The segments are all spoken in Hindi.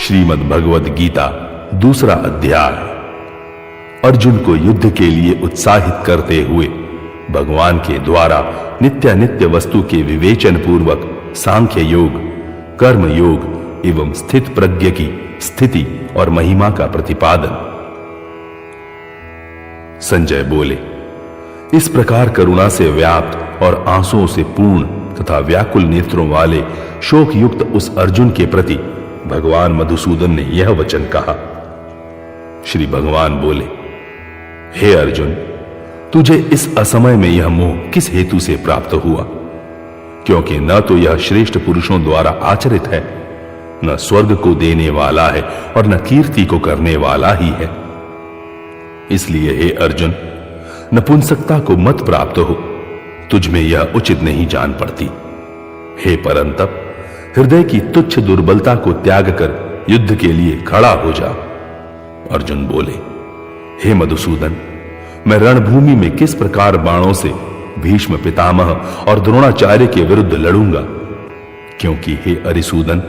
श्रीमद् भगवद गीता दूसरा अध्याय। अर्जुन को युद्ध के लिए उत्साहित करते हुए भगवान के द्वारा नित्यानित्य वस्तु के विवेचन पूर्वक सांख्य योग, कर्म योग एवं स्थित प्रज्ञ की स्थिति और महिमा का प्रतिपादन। संजय बोले, इस प्रकार करुणा से व्याप्त और आंसुओं से पूर्ण तथा व्याकुल नेत्रों वाले शोक युक्त उस अर्जुन के प्रति भगवान मधुसूदन ने यह वचन कहा। श्री भगवान बोले, हे अर्जुन, तुझे इस असमय में यह मोह किस हेतु से प्राप्त हुआ? क्योंकि न तो यह श्रेष्ठ पुरुषों द्वारा आचरित है, न स्वर्ग को देने वाला है और न कीर्ति को करने वाला ही है। इसलिए हे अर्जुन, नपुंसकता को मत प्राप्त हो, तुझ में यह उचित नहीं जान पड़ती। हे परंतप, हृदय की तुच्छ दुर्बलता को त्याग कर युद्ध के लिए खड़ा हो जा। अर्जुन बोले, हे मधुसूदन, मैं रणभूमि में किस प्रकार बाणों से भीष्म पितामह और द्रोणाचार्य के विरुद्ध लड़ूंगा? क्योंकि हे अरिसूदन,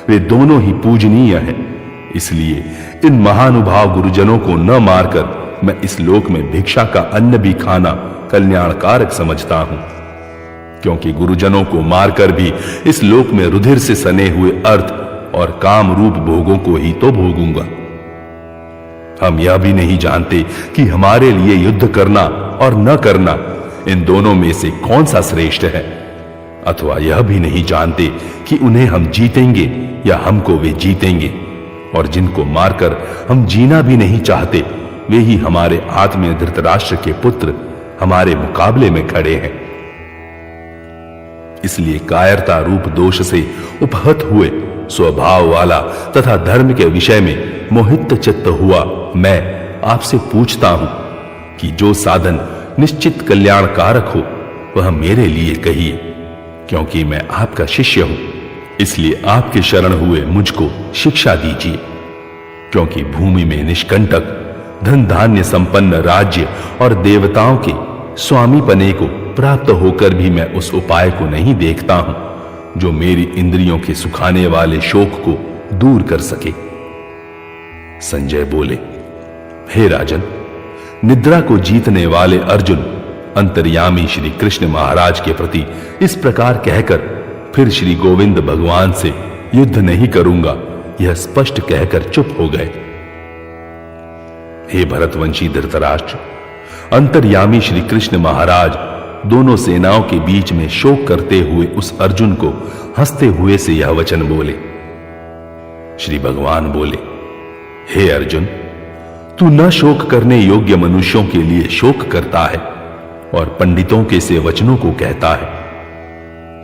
वे दोनों ही पूजनीय हैं। इसलिए इन महानुभाव गुरुजनों को न मारकर मैं इस लोक में भिक्षा का अन्न भी खाना कल्याणकारक समझता हूं। क्योंकि गुरुजनों को मारकर भी इस लोक में रुधिर से सने हुए अर्थ और काम रूप भोगों को ही तो भोगूंगा। हम यह भी नहीं जानते कि हमारे लिए युद्ध करना और न करना, इन दोनों में से कौन सा श्रेष्ठ है। अथवा यह भी नहीं जानते कि उन्हें हम जीतेंगे या हमको वे जीतेंगे। और जिनको मारकर हम जीना भी नहीं चाहते, वे ही हमारे आत्मीय धृतराष्ट्र के पुत्र हमारे मुकाबले में खड़े हैं। इसलिए कायरता रूप दोष से उपहत हुए स्वभाव वाला तथा धर्म के विषय में मोहित चित्त हुआ मैं आपसे पूछता हूं कि जो साधन निश्चित कल्याणकारक हो वह मेरे लिए कहिए। क्योंकि मैं आपका शिष्य हूं, इसलिए आपके शरण हुए मुझको शिक्षा दीजिए। क्योंकि भूमि में निष्कंटक धन धान्य संपन्न राज्य और देवताओं के स्वामी पने को प्राप्त होकर भी मैं उस उपाय को नहीं देखता हूं जो मेरी इंद्रियों के सुखाने वाले शोक को दूर कर सके। संजय बोले, हे राजन, निद्रा को जीतने वाले अर्जुन अंतर्यामी श्री कृष्ण महाराज के प्रति इस प्रकार कहकर फिर श्री गोविंद भगवान से युद्ध नहीं करूंगा यह स्पष्ट कहकर चुप हो गए। हे भरतवंशी धृतराष्ट्र, अंतर्यामी श्री कृष्ण महाराज दोनों सेनाओं के बीच में शोक करते हुए उस अर्जुन को हंसते हुए से यह वचन बोले। श्री भगवान बोले, हे अर्जुन, तू न शोक करने योग्य मनुष्यों के लिए शोक करता है और पंडितों के से वचनों को कहता है।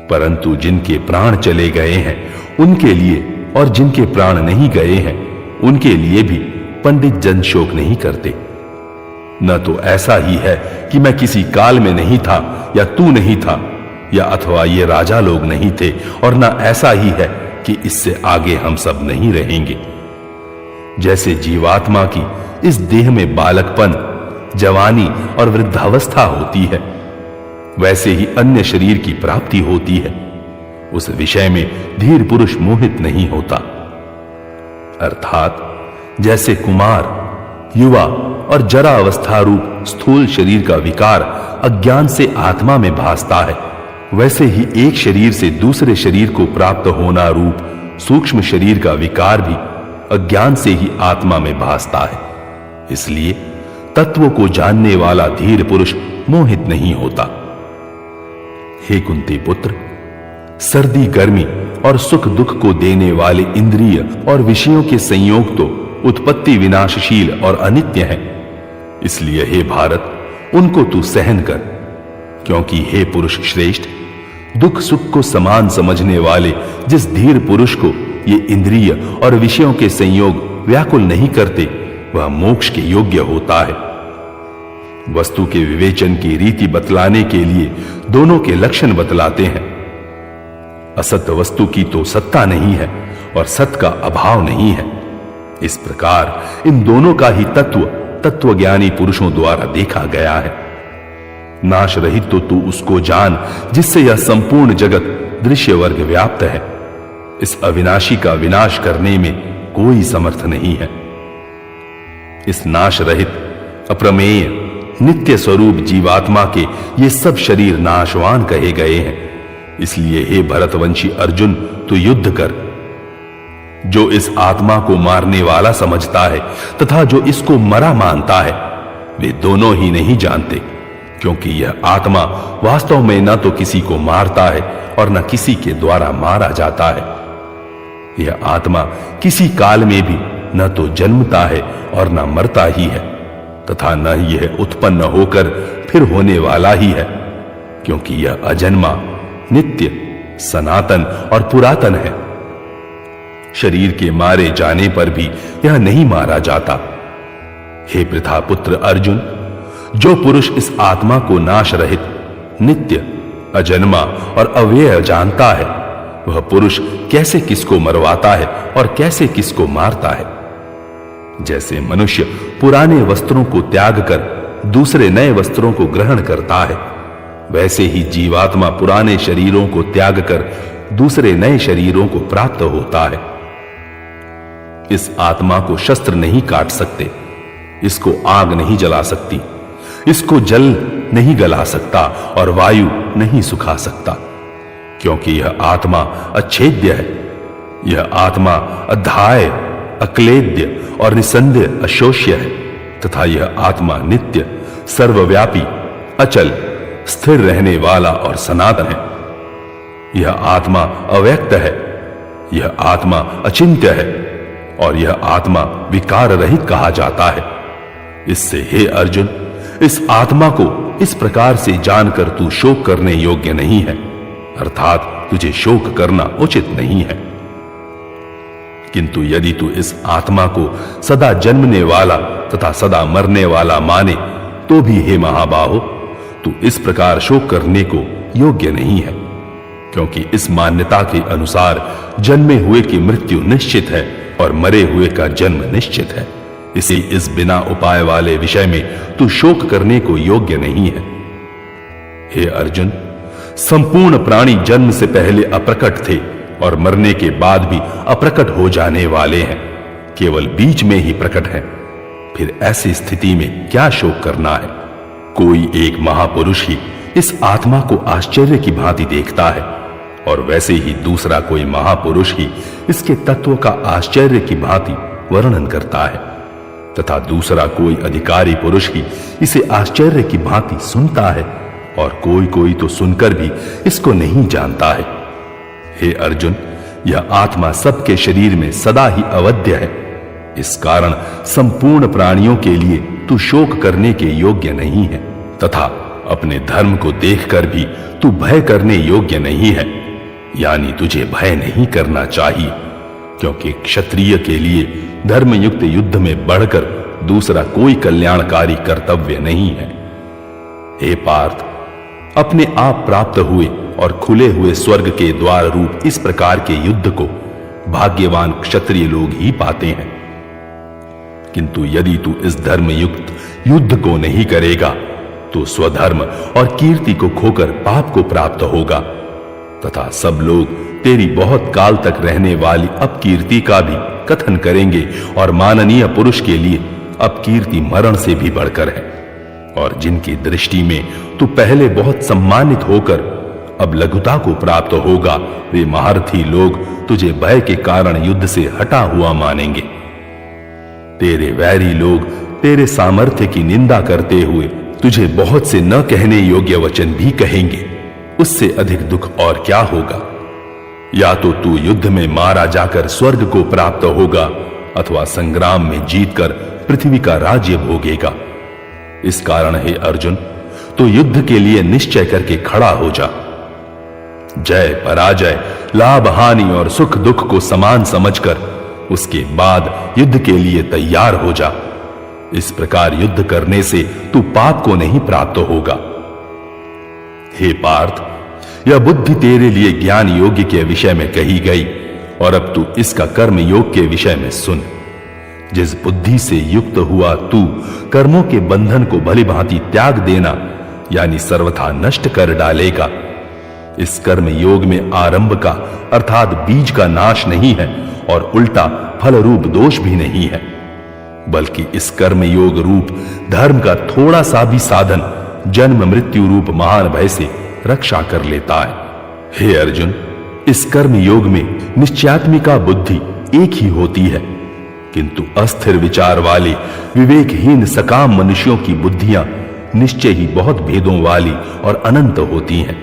परंतु जिनके प्राण चले गए हैं उनके लिए और जिनके प्राण नहीं गए हैं उनके लिए भी पंडित जन शोक नहीं करते। न तो ऐसा ही है कि मैं किसी काल में नहीं था या तू नहीं था, या अथवा ये राजा लोग नहीं थे, और न ऐसा ही है कि इससे आगे हम सब नहीं रहेंगे। जैसे जीवात्मा की इस देह में बालकपन, जवानी और वृद्धावस्था होती है, वैसे ही अन्य शरीर की प्राप्ति होती है। उस विषय में धीर पुरुष मोहित नहीं होता। अर्थात जैसे कुमार, युवा और जरा अवस्था रूप स्थूल शरीर का विकार अज्ञान से आत्मा में भासता है, वैसे ही एक शरीर से दूसरे शरीर को प्राप्त होना रूप सूक्ष्म शरीर का विकार भी अज्ञान से ही आत्मा में भासता है। इसलिए तत्व को जानने वाला धीर पुरुष मोहित नहीं होता। हे कुंती पुत्र, सर्दी गर्मी और सुख दुख को देने वाले इंद्रिय और विषयों के संयोग तो उत्पत्ति विनाशशील और अनित्य है। इसलिए हे भारत, उनको तू सहन कर। क्योंकि हे पुरुष श्रेष्ठ, दुख सुख को समान समझने वाले जिस धीर पुरुष को ये इंद्रिय और विषयों के संयोग व्याकुल नहीं करते, वह मोक्ष के योग्य होता है। वस्तु के विवेचन की रीति बतलाने के लिए दोनों के लक्षण बतलाते हैं। असत वस्तु की तो सत्ता नहीं है और सत का अभाव नहीं है। इस प्रकार इन दोनों का ही तत्वज्ञानी पुरुषों द्वारा देखा गया है। नाश रहित तो तू उसको जान जिससे यह संपूर्ण जगत दृश्य वर्ग व्याप्त है। इस अविनाशी का विनाश करने में कोई समर्थ नहीं है। इस नाश रहित, अप्रमेय, नित्य स्वरूप जीवात्मा के ये सब शरीर नाशवान कहे गए हैं। इसलिए हे भरतवंशी अर्जुन, तू युद्ध कर। जो इस आत्मा को मारने वाला समझता है तथा जो इसको मरा मानता है, वे दोनों ही नहीं जानते, क्योंकि यह आत्मा वास्तव में न तो किसी को मारता है और न किसी के द्वारा मारा जाता है। यह आत्मा किसी काल में भी न तो जन्मता है और न मरता ही है, तथा न यह उत्पन्न होकर फिर होने वाला ही है, क्योंकि यह अजन्मा, नित्य, सनातन और पुरातन है। शरीर के मारे जाने पर भी यह नहीं मारा जाता। हे पृथा पुत्र अर्जुन, जो पुरुष इस आत्मा को नाश रहित, नित्य, अजन्मा और अव्यय जानता है, वह पुरुष कैसे किसको मरवाता है और कैसे किसको मारता है। जैसे मनुष्य पुराने वस्त्रों को त्याग कर दूसरे नए वस्त्रों को ग्रहण करता है, वैसे ही जीवात्मा पुराने शरीरों को त्याग कर दूसरे नए शरीरों को प्राप्त होता है। इस आत्मा को शस्त्र नहीं काट सकते, इसको आग नहीं जला सकती, इसको जल नहीं गला सकता और वायु नहीं सुखा सकता, क्योंकि यह आत्मा अच्छेद्य है। यह आत्मा अध्याय, अक्लेद्य और निसंदेह अशोष्य है, तथा यह आत्मा नित्य, सर्वव्यापी, अचल, स्थिर रहने वाला और सनातन है। यह आत्मा अव्यक्त है, यह आत्मा अचिंत्य है और यह आत्मा विकार रहित कहा जाता है। इससे हे अर्जुन, इस आत्मा को इस प्रकार से जानकर तू शोक करने योग्य नहीं है, अर्थात तुझे शोक करना उचित नहीं है। किंतु यदि तू इस आत्मा को सदा जन्मने वाला तथा सदा मरने वाला माने, तो भी हे महाबाहो, तू इस प्रकार शोक करने को योग्य नहीं है, क्योंकि इस मान्यता के अनुसार जन्मे हुए की मृत्यु निश्चित है और मरे हुए का जन्म निश्चित है। इसे इस बिना उपाय वाले विषय में तू शोक करने को योग्य नहीं है। हे अर्जुन, संपूर्ण प्राणी जन्म से पहले अप्रकट थे और मरने के बाद भी अप्रकट हो जाने वाले हैं, केवल बीच में ही प्रकट हैं। फिर ऐसी स्थिति में क्या शोक करना है? कोई एक महापुरुष ही इस आत्मा को आश्चर्य की भांति देखता है और वैसे ही दूसरा कोई महापुरुष ही इसके तत्व का आश्चर्य की भांति वर्णन करता है, तथा दूसरा कोई अधिकारी पुरुष ही इसे आश्चर्य की भांति सुनता है और कोई कोई तो सुनकर भी इसको नहीं जानता है। हे अर्जुन, यह आत्मा सबके शरीर में सदा ही अवध्य है। इस कारण संपूर्ण प्राणियों के लिए तू शोक करने के योग्य नहीं है, तथा अपने धर्म को देखकर भी तू भय करने योग्य नहीं है, यानी तुझे भय नहीं करना चाहिए, क्योंकि क्षत्रिय के लिए धर्मयुक्त युद्ध में बढ़कर दूसरा कोई कल्याणकारी कर्तव्य नहीं है। हे पार्थ, अपने आप प्राप्त हुए और खुले हुए स्वर्ग के द्वार रूप इस प्रकार के युद्ध को भाग्यवान क्षत्रिय लोग ही पाते हैं। किंतु यदि तू इस धर्मयुक्त युद्ध को नहीं करेगा, तो स्वधर्म और कीर्ति को खोकर पाप को प्राप्त होगा, तथा सब लोग तेरी बहुत काल तक रहने वाली अपकीर्ति का भी कथन करेंगे और माननीय पुरुष के लिए अपकीर्ति मरण से भी बढ़कर है। और जिनकी दृष्टि में तू पहले बहुत सम्मानित होकर अब लघुता को प्राप्त होगा, वे महारथी लोग तुझे भय के कारण युद्ध से हटा हुआ मानेंगे। तेरे वैरी लोग तेरे सामर्थ्य की निंदा करते हुए तुझे बहुत से न कहने योग्य वचन भी कहेंगे। उससे अधिक दुख और क्या होगा? या तो तू युद्ध में मारा जाकर स्वर्ग को प्राप्त होगा, अथवा संग्राम में जीतकर पृथ्वी का राज्य भोगेगा। इस कारण हे अर्जुन, तो युद्ध के लिए निश्चय करके खड़ा हो जा। जय पराजय, लाभ हानि और सुख दुख को समान समझकर उसके बाद युद्ध के लिए तैयार हो जा। इस प्रकार युद्ध करने से तू पाप को नहीं प्राप्त होगा। हे पार्थ, यह बुद्धि तेरे लिए ज्ञान योग्य के विषय में कही गई, और अब तू इसका कर्म योग के विषय में सुन। जिस बुद्धि से युक्त हुआ तू कर्मों के बंधन को भली भांति त्याग देना, यानी सर्वथा नष्ट कर डालेगा, इस कर्म योग में आरंभ का अर्थात बीज का नाश नहीं है और उल्टा फल रूप दोष भी नहीं है, बल्कि इस कर्म योग रूप धर्म का थोड़ा सा भी साधन जन्म मृत्यु रूप महान भय से रक्षा कर लेता है। हे अर्जुन, इस कर्म योग में निश्चयात्मिका बुद्धि एक ही होती है, किंतु अस्थिर विचार वाले विवेकहीन सकाम मनुष्यों की बुद्धियां निश्चय ही बहुत भेदों वाली और अनंत होती हैं।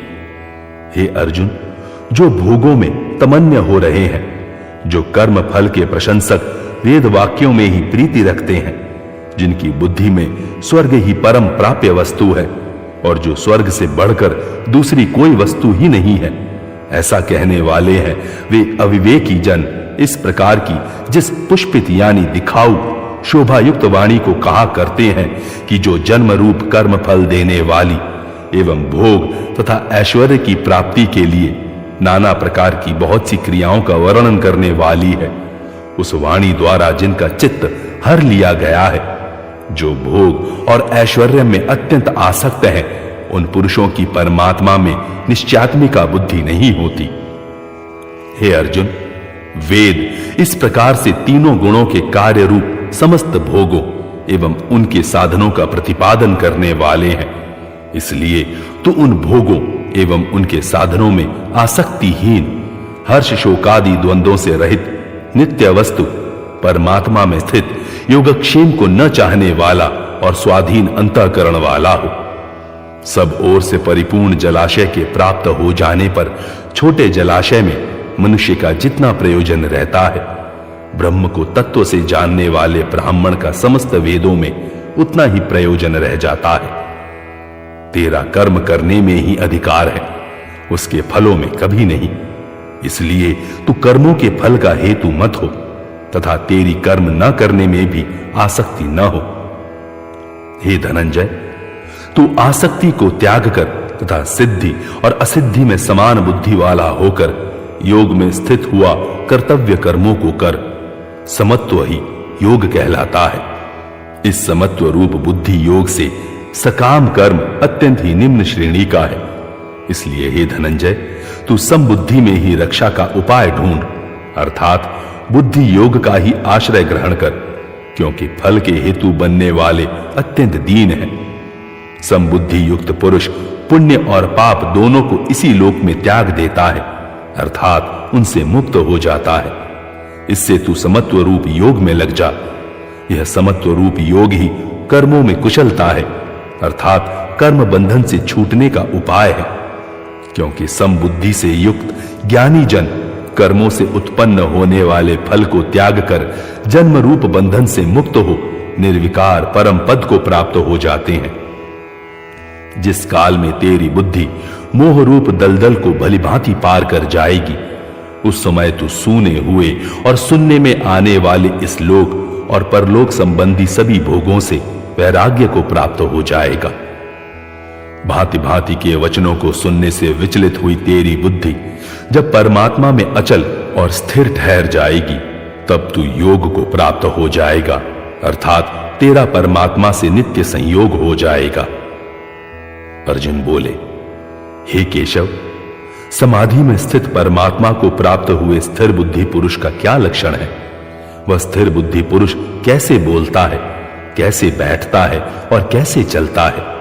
हे अर्जुन, जो भोगों में तमन्य हो रहे हैं, जो कर्म फल के प्रशंसक वेद वाक्यों में ही प्रीति रखते हैं, जिनकी बुद्धि में स्वर्ग ही परम प्राप्य वस्तु है और जो स्वर्ग से बढ़कर दूसरी कोई वस्तु ही नहीं है, ऐसा कहने वाले हैं वे अविवेकी जन इस प्रकार की जिस पुष्पित यानी दिखाऊ शोभायुक्त वाणी को कहा करते हैं कि जो जन्म रूप कर्म फल देने वाली एवं भोग तथा ऐश्वर्य की प्राप्ति के लिए नाना प्रकार की बहुत सी क्रियाओं का वर्णन करने वाली है, उस वाणी द्वारा जिनका चित्त हर लिया गया है, जो भोग और ऐश्वर्य में अत्यंत आसक्त है, उन पुरुषों की परमात्मा में निश्चयात्मिका बुद्धि नहीं होती। हे अर्जुन, वेद इस प्रकार से तीनों गुणों के कार्य रूप समस्त भोगों एवं उनके साधनों का प्रतिपादन करने वाले हैं, इसलिए तू उन भोगों एवं उनके साधनों में आसक्तिहीन, हर्ष शोकादि द्वंद्वों से रहित नित्य वस्तु परमात्मा में स्थित योगक्षेम को न चाहने वाला और स्वाधीन अंतःकरण वाला हो। सब ओर से परिपूर्ण जलाशय के प्राप्त हो जाने पर छोटे जलाशय में मनुष्य का जितना प्रयोजन रहता है, ब्रह्म को तत्व से जानने वाले ब्राह्मण का समस्त वेदों में उतना ही प्रयोजन रह जाता है। तेरा कर्म करने में ही अधिकार है, उसके फलों में कभी नहीं। इसलिए तू कर्मों के फल का हेतु मत हो तथा तेरी कर्म न करने में भी आसक्ति न हो। हे धनंजय, तू आसक्ति को त्याग कर तथा सिद्धि और असिद्धि में समान बुद्धि वाला होकर योग में स्थित हुआ कर्तव्य कर्मों को कर। समत्व ही योग कहलाता है। इस समत्व रूप बुद्धि योग से सकाम कर्म अत्यंत ही निम्न श्रेणी का है। इसलिए हे धनंजय, तू समबुद्धि में ही रक्षा का उपाय ढूंढ, अर्थात बुद्धि योग का ही आश्रय ग्रहण कर, क्योंकि फल के हेतु बनने वाले अत्यंत दीन हैं। समबुद्धि युक्त पुरुष पुण्य और पाप दोनों को इसी लोक में त्याग देता है, अर्थात उनसे मुक्त हो जाता है। इससे तू समत्व रूप योग में लग जा। यह समत्व रूप योग ही कर्मों में कुशलता है, अर्थात कर्म बंधन से छूटने का उपाय है, क्योंकि समबुद्धि से युक्त ज्ञानी जन कर्मों से उत्पन्न होने वाले फल को त्याग कर जन्म रूप बंधन से मुक्त हो निर्विकार परम पद को प्राप्त हो जाते हैं। जिस काल में तेरी बुद्धि मोह रूप दलदल को भलीभांति पार कर जाएगी, उस समय तू सूने हुए और सुनने में आने वाले इस लोक और परलोक संबंधी सभी भोगों से वैराग्य को प्राप्त हो जाएगा। भांति भांति के वचनों को सुनने से विचलित हुई तेरी बुद्धि जब परमात्मा में अचल और स्थिर ठहर जाएगी, तब तू योग को प्राप्त हो जाएगा, अर्थात तेरा परमात्मा से नित्य संयोग हो जाएगा। अर्जुन बोले, हे केशव, समाधि में स्थित परमात्मा को प्राप्त हुए स्थिर बुद्धि पुरुष का क्या लक्षण है? वह स्थिर बुद्धि पुरुष कैसे बोलता है, कैसे बैठता है और कैसे चलता है?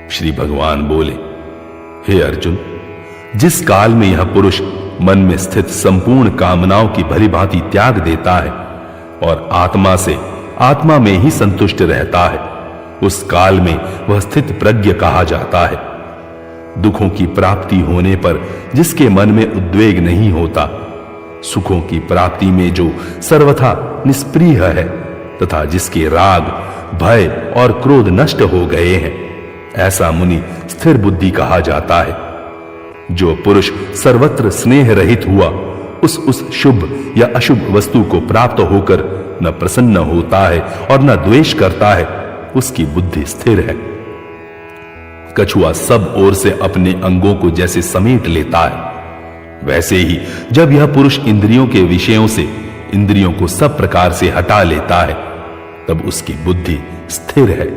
श्री भगवान बोले, हे अर्जुन, जिस काल में यह पुरुष मन में स्थित संपूर्ण कामनाओं की भली भांति त्याग देता है और आत्मा से आत्मा में ही संतुष्ट रहता है, उस काल में वह स्थित प्रज्ञ कहा जाता है। दुखों की प्राप्ति होने पर जिसके मन में उद्वेग नहीं होता, सुखों की प्राप्ति में जो सर्वथा निष्प्रिय है तथा जिसके राग, भय और क्रोध नष्ट हो गए हैं, ऐसा मुनि स्थिर बुद्धि कहा जाता है। जो पुरुष सर्वत्र स्नेह रहित हुआ उस शुभ या अशुभ वस्तु को प्राप्त होकर न प्रसन्न होता है और न द्वेष करता है, उसकी बुद्धि स्थिर है। कछुआ सब ओर से अपने अंगों को जैसे समेट लेता है, वैसे ही जब यह पुरुष इंद्रियों के विषयों से इंद्रियों को सब प्रकार से हटा लेता है, तब उसकी बुद्धि स्थिर है।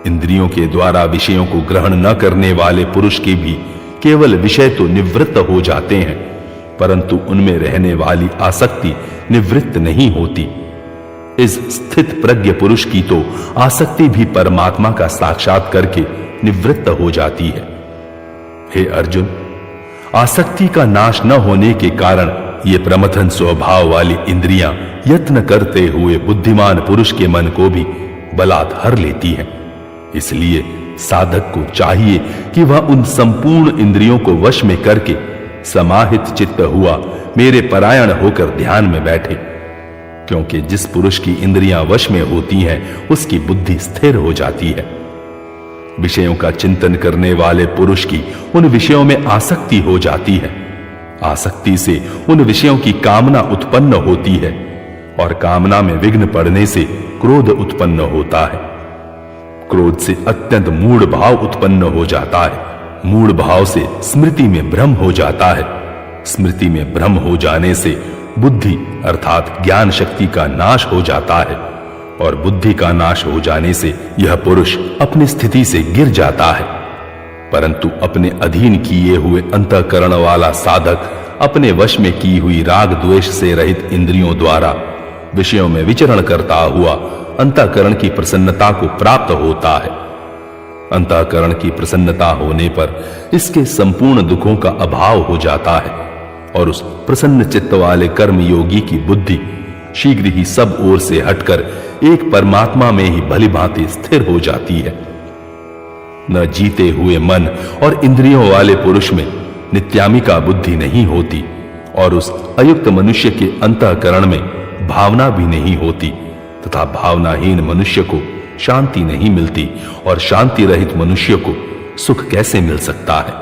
इंद्रियों के द्वारा विषयों को ग्रहण न करने वाले पुरुष की भी केवल विषय तो निवृत्त हो जाते हैं, परंतु उनमें रहने वाली आसक्ति निवृत्त नहीं होती। इस स्थित प्रज्ञ पुरुष की तो आसक्ति भी परमात्मा का साक्षात करके निवृत्त हो जाती है। हे अर्जुन, आसक्ति का नाश न होने के कारण ये प्रमथन स्वभाव वाली इंद्रियां यत्न करते हुए बुद्धिमान पुरुष के मन को भी बलात् हर लेती हैं। इसलिए साधक को चाहिए कि वह उन संपूर्ण इंद्रियों को वश में करके समाहित चित्त हुआ मेरे परायण होकर ध्यान में बैठे, क्योंकि जिस पुरुष की इंद्रियां वश में होती हैं उसकी बुद्धि स्थिर हो जाती है। विषयों का चिंतन करने वाले पुरुष की उन विषयों में आसक्ति हो जाती है। आसक्ति से उन विषयों की कामना उत्पन्न होती है और कामना में विघ्न पड़ने से क्रोध उत्पन्न होता है। क्रोध से अत्यंत मूढ़ भाव उत्पन्न हो जाता है। मूढ़ भाव से स्मृति में भ्रम हो जाता है। स्मृति में भ्रम हो जाने से बुद्धि अर्थात ज्ञान शक्ति का नाश हो जाता है और बुद्धि का नाश हो जाने से यह पुरुष अपनी स्थिति से गिर जाता है। परंतु अपने अधीन किए हुए अंतःकरण वाला साधक अपने वश में की हुई राग द्वेष से रहित इंद्रियों द्वारा विषयों में विचरण करता हुआ अंतःकरण की प्रसन्नता को प्राप्त होता है। अंतःकरण की प्रसन्नता होने पर इसके संपूर्ण दुखों का अभाव हो जाता है और उस प्रसन्न चित्त वाले कर्म योगी की बुद्धि शीघ्र ही सब ओर से हटकर एक परमात्मा में ही भली भांति स्थिर हो जाती है। न जीते हुए मन और इंद्रियों वाले पुरुष में नित्यामिका बुद्धि नहीं होती और उस अयुक्त मनुष्य के अंतःकरण में भावना भी नहीं होती तथा भावनाहीन मनुष्य को शांति नहीं मिलती और शांति रहित मनुष्य को सुख कैसे मिल सकता है?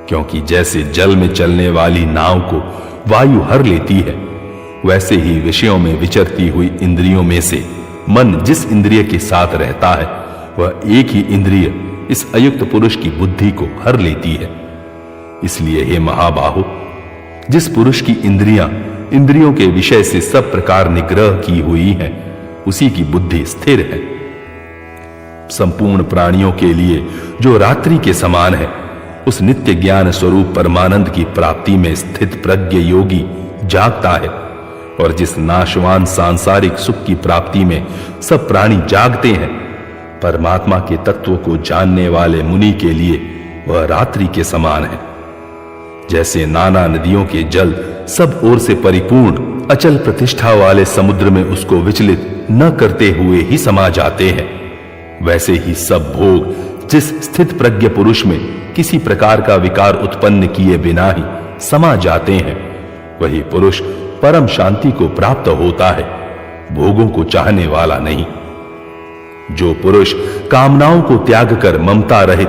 क्योंकि जैसे जल में चलने वाली नाव को वायु हर लेती है, वैसे ही विषयों में विचरती हुई इंद्रियों में से मन जिस इंद्रिय के साथ रहता है वह एक ही इंद्रिय इस अयुक्त पुरुष की बुद्धि को हर लेती है। इसलिए हे महाबाहो, जिस पुरुष की इंद्रियों के विषय से सब प्रकार निग्रह की हुई है, उसी की बुद्धि स्थिर है। संपूर्ण प्राणियों के लिए जो रात्रि के समान है, उस नित्य ज्ञान स्वरूप परमानंद की प्राप्ति में स्थित प्रज्ञ योगी जागता है और जिस नाशवान सांसारिक सुख की प्राप्ति में सब प्राणी जागते हैं, परमात्मा के तत्व को जानने वाले मुनि के लिए वह रात्रि के समान है। जैसे नाना नदियों के जल सब ओर से परिपूर्ण अचल प्रतिष्ठा वाले समुद्र में उसको विचलित न करते हुए ही समा जाते हैं, वैसे ही सब भोग जिस स्थित प्रज्ञ पुरुष में किसी प्रकार का विकार उत्पन्न किए बिना ही समा जाते हैं, वही पुरुष परम शांति को प्राप्त होता है, भोगों को चाहने वाला नहीं। जो पुरुष कामनाओं को त्याग कर ममता रहित,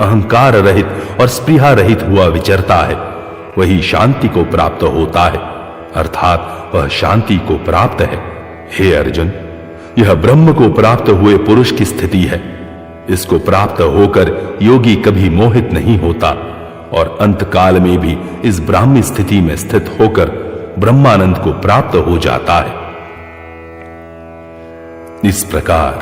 अहंकार रहित और स्पृहा रहित हुआ विचरता है, वही शांति को प्राप्त होता है, अर्थात वह शांति को प्राप्त है। हे अर्जुन, यह ब्रह्म को प्राप्त हुए पुरुष की स्थिति है। इसको प्राप्त होकर योगी कभी मोहित नहीं होता और अंत काल में भी इस ब्राह्मी स्थिति में स्थित होकर ब्रह्मानंद को प्राप्त हो जाता है। इस प्रकार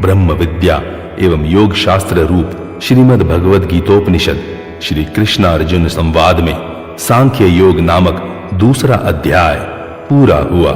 ब्रह्म विद्या एवं योग शास्त्र रूप श्रीमद् भगवद गीतोपनिषद श्री कृष्ण अर्जुन संवाद में सांख्य योग नामक दूसरा अध्याय पूरा हुआ।